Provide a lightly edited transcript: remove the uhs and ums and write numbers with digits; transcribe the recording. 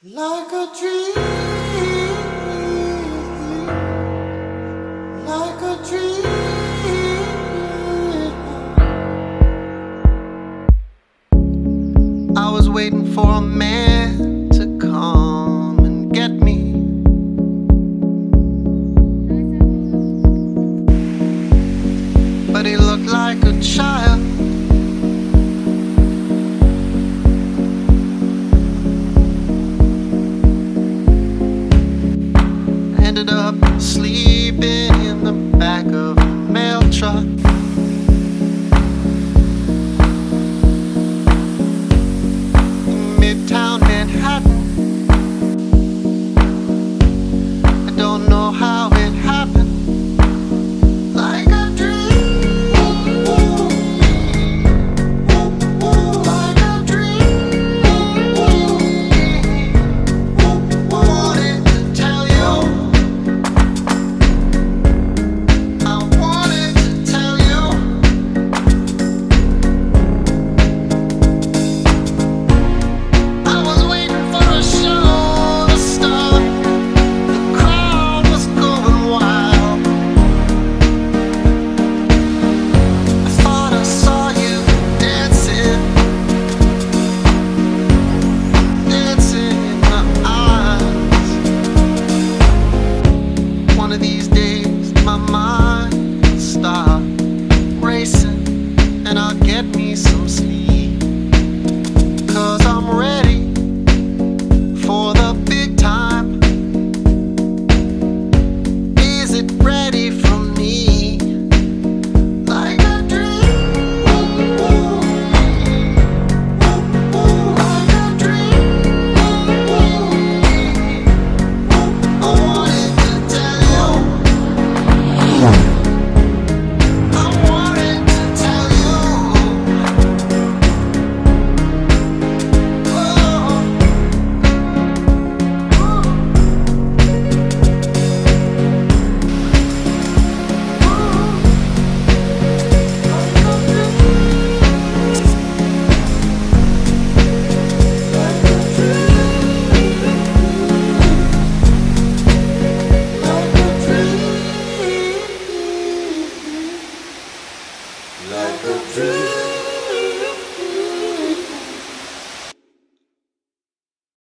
Like a dream, like a dream. I was waiting for a man to come and get me. But he looked like a child. Ended up sleeping in the back of a mail truck.